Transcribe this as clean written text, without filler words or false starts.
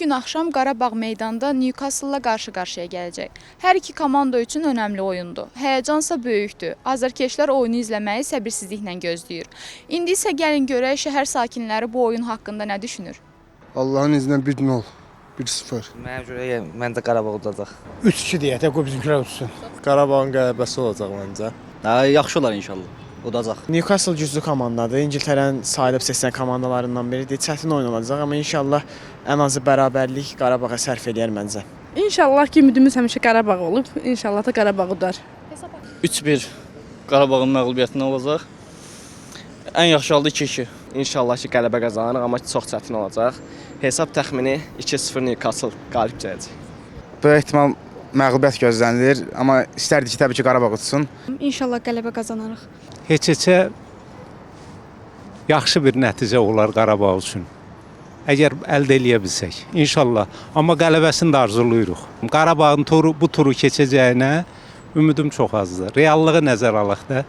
gün axşam Qarabağ meydanda Newcastle-la qarşı-qarşıya gələcək. Hər iki komanda üçün önəmli oyundur. Həyəcansa böyükdür. Azərkeşlər oyunu izləməyi səbirsizliklə gözləyir. İndi isə gəlin görək şəhər sakinləri bu oyun haqqında nə düşünür? Allahın izni 1-0, 1-0. Mənə görə məncə Qarabağ udacaq. 3-2 deyək də, qoy bizimkilər utsun. Qarabağın qələbəsi olacaq məncə. Yaxşı olar inşallah. Udacaq. Newcastle güclü komandadır. İngiltərənin sayılıb seçilən komandalarından biridir. Çətin oyun olacaq, amma inşallah ən azı bərabərlik Qarabağa sərf eləyər məncə. İnşallah ki, ümidimiz həmişə Qarabağ olub. İnşallah da Qarabağ udar. 3-1 Qarabağın məğlubiyyətinə olacaq. Ən yaxşı halda 2-2. İnşallah ki, qələbə qazanırıq, amma çox çətin olacaq. Hesab təxmini 2-0 Newcastle qalib gələcək. Böyük ehtimal məğlubiyyət gözlənilir, amma istərdik ki, təbii ki, Qarabağ utsun. İnşallah qələbə qazanarıq. Heç-heçə yaxşı bir nəticə olar Qarabağ üçün. Əgər əldə eləyə bilsək, inşallah. Amma qələbəsini də arzulayırıq. Qarabağın bu turu keçəcəyinə ümidim çox azdır. Reallığı nəzərə alaq da.